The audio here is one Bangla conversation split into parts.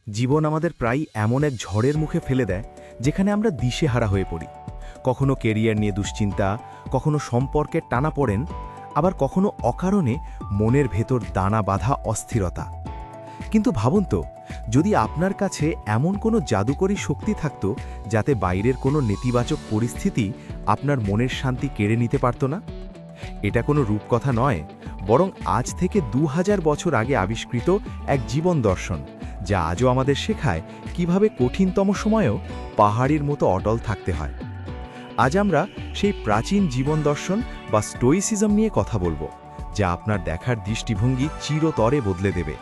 জীবন আমাদের প্রায় এমন এক ঝড়ের মুখে ফেলে দেয় যেখানে আমরা দিশেহারা হয়ে পড়ি। কখনো কেরিয়ার নিয়ে দুশ্চিন্তা, কখনো সম্পর্কের টানাপোড়েন, আবার কখনো অকারণে মনের ভেতর দানা বাঁধা অস্থিরতা। কিন্তু ভাবুন তো, যদি আপনার কাছে এমন কোনো জাদুকরী শক্তি থাকত যাতে বাইরের কোনো নেতিবাচক পরিস্থিতি আপনার মনের শান্তি কেড়ে নিতে পারত না। এটা কোনো রূপকথা নয়, বরং আজ থেকে 2000 বছর আগে আবিষ্কৃত এক জীবন দর্শন, যা আজও আমাদের শেখায় কিভাবে কঠিনতম সময়েও পাহাড়ের মতো অটল থাকতে হয়। আজ আমরা সেই প্রাচীন জীবন দর্শন বা স্টোইসিজম নিয়ে কথা বলবো, যা আপনার দেখার দৃষ্টিভঙ্গি চিরতরে বদলে দেবে।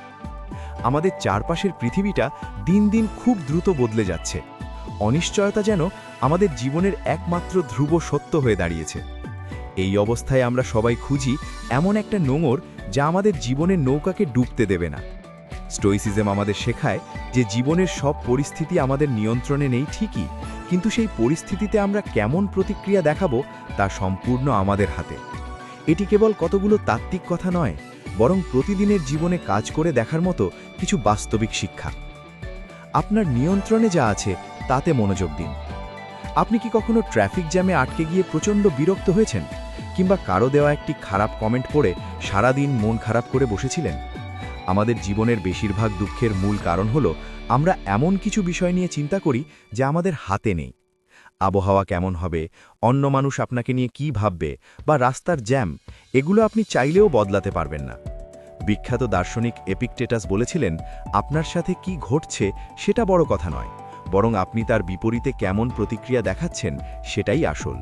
আমাদের চারপাশের পৃথিবীটা দিন দিন খুব দ্রুত বদলে যাচ্ছে। অনিশ্চয়তা যেন আমাদের জীবনের একমাত্র ধ্রুব সত্য হয়ে দাঁড়িয়েছে। এই অবস্থায় আমরা সবাই খুঁজি এমন একটা নোঙর যা আমাদের জীবনের নৌকাকে ডুবতে দেবে না। স্টোইসিজম আমাদের শেখায় যে জীবনের সব পরিস্থিতি আমাদের নিয়ন্ত্রণে নেই ঠিকই, কিন্তু সেই পরিস্থিতিতে আমরা কেমন প্রতিক্রিয়া দেখাবো তা সম্পূর্ণ আমাদের হাতে। এটি কেবল কতগুলো তাত্ত্বিক কথা নয়, বরং প্রতিদিনের জীবনে কাজ করে দেখার মতো কিছু বাস্তবিক শিক্ষা। আপনার নিয়ন্ত্রণে যা আছে তাতে মনোযোগ দিন। আপনি কি কখনো ট্রাফিক জ্যামে আটকে গিয়ে প্রচণ্ড বিরক্ত হয়েছেন, কিংবা কারো দেওয়া একটি খারাপ কমেন্ট পড়ে সারাদিন মন খারাপ করে বসেছিলেন? আমাদের জীবনের বেশিরভাগ দুঃখের মূল কারণ হলো আমরা এমন কিছু বিষয় নিয়ে চিন্তা করি যা আমাদের হাতে নেই। আবহাওয়া কেমন হবে, অন্য মানুষ আপনাকে নিয়ে কি ভাববে, বা রাস্তার জ্যাম, এগুলো আপনি চাইলেও বদলাতে পারবেন না। বিখ্যাত দার্শনিক এপিকটেটাস বলেছিলেন, আপনার সাথে কি ঘটছে সেটা বড় কথা নয়, বরং আপনি তার বিপরীতে কেমন প্রতিক্রিয়া দেখাচ্ছেন সেটাই আসল।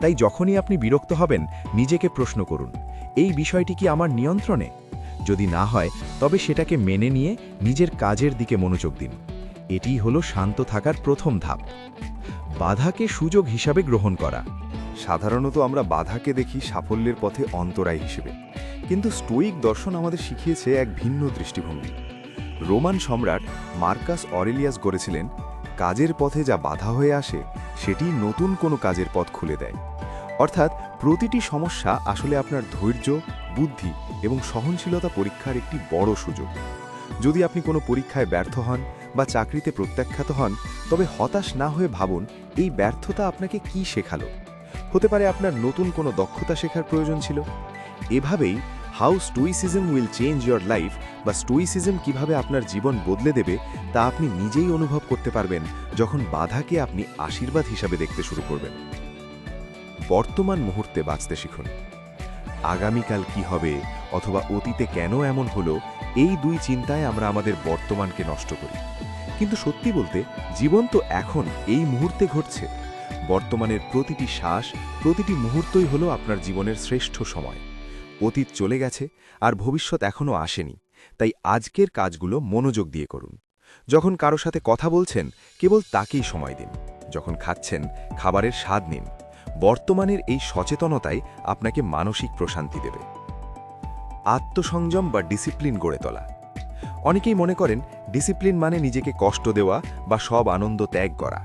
তাই যখনই আপনি বিরক্ত হবেন, নিজেকে প্রশ্ন করুন, এই বিষয়টি কি আমার নিয়ন্ত্রণে? যদি না হয়, তবে সেটাকে মেনে নিয়ে নিজের কাজের দিকে মনোযোগ দিন। এটিই হলো শান্ত থাকার প্রথম ধাপ। বাধাকে সুযোগ হিসাবে গ্রহণ করা। সাধারণত আমরা বাধাকে দেখি সাফল্যের পথে অন্তরায় হিসেবে, কিন্তু স্টোয়িক দর্শন আমাদের শিখিয়েছে এক ভিন্ন দৃষ্টিভঙ্গি। রোমান সম্রাট মার্কাস অরেলিয়াস গড়েছিলেন, কাজের পথে যা বাধা হয়ে আসে সেটি নতুন কোনো কাজের পথ খুলে দেয়। অর্থাৎ প্রতিটি সমস্যা আসলে আপনার ধৈর্য, বুদ্ধি এবং সহনশীলতা পরীক্ষার একটি বড় সুযোগ। যদি আপনি কোনো পরীক্ষায় ব্যর্থ হন বা চাকরিতে প্রত্যাখ্যাত হন, তবে হতাশ না হয়ে ভাবুন, এই ব্যর্থতা আপনাকে কি শেখালো। হতে পারে আপনার নতুন কোনো দক্ষতা শেখার প্রয়োজন ছিল। এভাবেই how stoicism will change your life বা স্টোইসিজম কিভাবে আপনার জীবন বদলে দেবে তা আপনি নিজেই অনুভব করতে পারবেন যখন বাধাকে আপনি আশীর্বাদ হিসাবে দেখতে শুরু করবেন। বর্তমান মুহূর্তে বাঁচতে শিখুন। আগামীকাল কি হবে অথবা অতীতে কেন এমন হলো, এই দুই চিন্তায় আমরা আমাদের বর্তমানকে নষ্ট করি। কিন্তু সত্যি বলতে, জীবন তো এখন এই মুহূর্তে ঘটছে। বর্তমানের প্রতিটি শ্বাস, প্রতিটি মুহূর্তই হলো আপনার জীবনের শ্রেষ্ঠ সময়। অতীত চলে গেছে আর ভবিষ্যৎ এখনও আসেনি, তাই আজকের কাজগুলো মনোযোগ দিয়ে করুন। যখন কারো সাথে কথা বলছেন, কেবল তাকেই সময় দিন। যখন খাচ্ছেন, খাবারের স্বাদ নিন। বর্তমানের এই সচেতনতাই আপনাকে মানসিক প্রশান্তি দেবে। আত্মসংযম বা ডিসিপ্লিন গড়ে তোলা। অনেকেই মনে করেন ডিসিপ্লিন মানে নিজেকে কষ্ট দেওয়া বা সব আনন্দ ত্যাগ করা,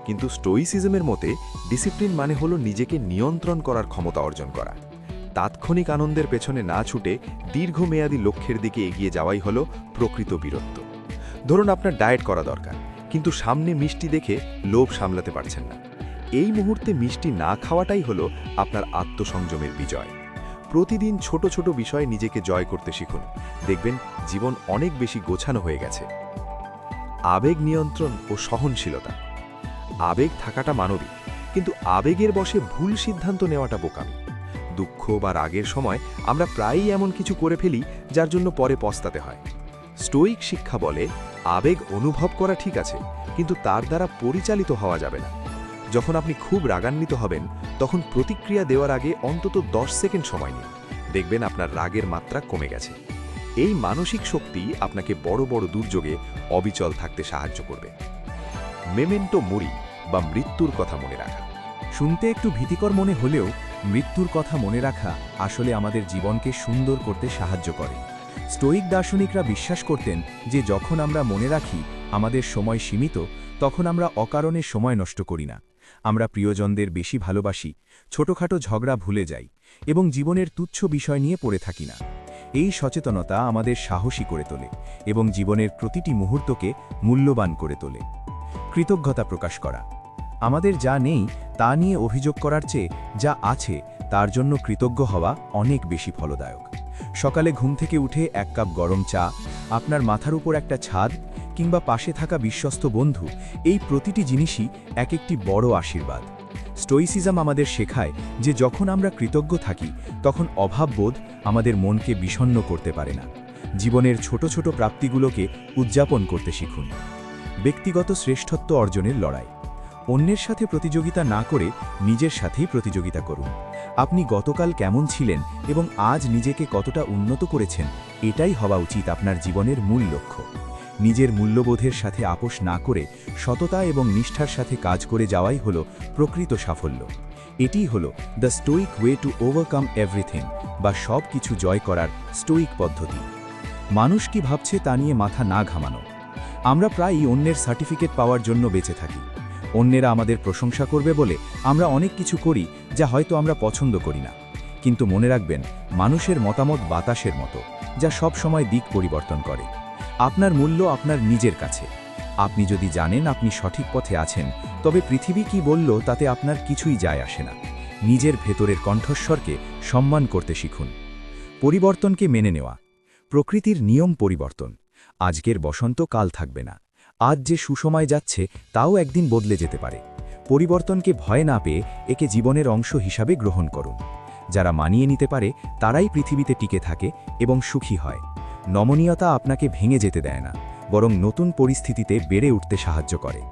কিন্তু স্টোইসিজমের মতে ডিসিপ্লিন মানে হলো নিজেকে নিয়ন্ত্রণ করার ক্ষমতা অর্জন করা। তাৎক্ষণিক আনন্দের পেছনে না ছুটে দীর্ঘমেয়াদী লক্ষ্যের দিকে এগিয়ে যাওয়াই হলো প্রকৃত বীরত্ব। ধরুন আপনার ডায়েট করা দরকার, কিন্তু সামনে মিষ্টি দেখে লোভ সামলাতে পারছেন না। এই মুহূর্তে মিষ্টি না খাওয়াটাই হলো আপনার আত্মসংযমের বিজয়। প্রতিদিন ছোট ছোট বিষয়ে নিজেকে জয় করতে শিখুন, দেখবেন জীবন অনেক বেশি গোছানো হয়ে গেছে। আবেগ নিয়ন্ত্রণ ও সহনশীলতা। আবেগ থাকাটা মানবিক, কিন্তু আবেগের বশে ভুল সিদ্ধান্ত নেওয়াটা বোকামি। দুঃখ বা রাগের সময় আমরা প্রায়ই এমন কিছু করে ফেলি যার জন্য পরে পস্তাতে হয়। স্টোইক শিক্ষা বলে, আবেগ অনুভব করা ঠিক আছে, কিন্তু তার দ্বারা পরিচালিত হওয়া যাবে না। যখন আপনি খুব রাগান্বিত হবেন, তখন প্রতিক্রিয়া দেওয়ার আগে অন্তত 10 সেকেন্ড সময় নিন, দেখবেন আপনার রাগের মাত্রা কমে গেছে। এই মানসিক শক্তি আপনাকে বড় বড় দুর্যোগে অবিচল থাকতে সাহায্য করবে। মেমেন্টো মোরি বা মৃত্যুর কথা মনে রাখা। শুনতে একটু ভীতিকর মনে হলেও মৃত্যুর কথা মনে রাখা আসলে আমাদের জীবনকে সুন্দর করতে সাহায্য করে। স্টোইক দার্শনিকরা বিশ্বাস করতেন যে যখন আমরা মনে রাখি আমাদের সময় সীমিত, তখন আমরা অকারণে সময় নষ্ট করি না। আমরা প্রিয়জনদের বেশি ভালোবাসি, ছোটখাটো ঝগড়া ভুলে যাই এবং জীবনের তুচ্ছ বিষয় নিয়ে পড়ে থাকি না। এই সচেতনতা আমাদের সাহসী করে তোলে এবং জীবনের প্রতিটি মুহূর্তকে মূল্যবান করে তোলে। কৃতজ্ঞতা প্রকাশ করা। আমাদের যা নেই তা নিয়ে অভিযোগ করার চেয়ে যা আছে তার জন্য কৃতজ্ঞ হওয়া অনেক বেশি ফলদায়ক। সকালে ঘুম থেকে উঠে এক কাপ গরম চা, আপনার মাথার উপর একটা ছাদ কিংবা পাশে থাকা বিশ্বস্ত বন্ধু, এই প্রতিটি জিনিসই এক একটি বড় আশীর্বাদ। স্টোইসিজম আমাদের শেখায় যে যখন আমরা কৃতজ্ঞ থাকি তখন অভাববোধ আমাদের মনকে বিষণ্ণ করতে পারে না। জীবনের ছোট ছোট প্রাপ্তিগুলোকে উদযাপন করতে শিখুন। ব্যক্তিগত শ্রেষ্ঠত্ব অর্জনের লড়াই। অন্যের সাথে প্রতিযোগিতা না করে নিজের সাথেই প্রতিযোগিতা করুন। আপনি গতকাল কেমন ছিলেন এবং আজ নিজেকে কতটা উন্নত করেছেন, এটাই হওয়া উচিত আপনার জীবনের মূল লক্ষ্য। নিজের মূল্যবোধের সাথে আপোষ না করে সততা এবং নিষ্ঠার সাথে কাজ করে যাওয়াই হলো প্রকৃত সাফল্য। এটিই হলো the Stoic way to overcome everything, বা সব কিছু জয় করার স্টোইক পদ্ধতি। মানুষ কি ভাবছে তা নিয়ে মাথা না ঘামানো। আমরা প্রায়ই অন্যের সার্টিফিকেট পাওয়ার জন্য বেঁচে থাকি। অন্যেরা আমাদের প্রশংসা করবে বলে আমরা অনেক কিছু করি যা হয়তো আমরা পছন্দ করি না। কিন্তু মনে রাখবেন, মানুষের মতামত বাতাসের মতো, যা সব সময় দিক পরিবর্তন করে। আপনার মূল্য আপনার নিজের কাছে। আপনি যদি জানেন আপনি সঠিক পথে আছেন, তবে পৃথিবী কি বলল তাতে আপনার কিছুই যায় আসে না। নিজের ভেতরের কণ্ঠস্বরকে সম্মান করতে শিখুন। পরিবর্তনকে মেনে নেওয়া। প্রকৃতির নিয়ম পরিবর্তন। আজকের বসন্ত কাল থাকবে না। আজ যে সুসময় যাচ্ছে তাও একদিন বদলে যেতে পারে। পরিবর্তনকে ভয় না পেয়ে একে জীবনের অংশ হিসাবে গ্রহণ করুন। যারা মানিয়ে নিতে পারে তারাই পৃথিবীতে টিকে থাকে এবং সুখী হয়। নমনীয়তা আপনাকে ভেঙে যেতে দেয় না, বরং নতুন পরিস্থিতিতে বেড়ে উঠতে সাহায্য করে।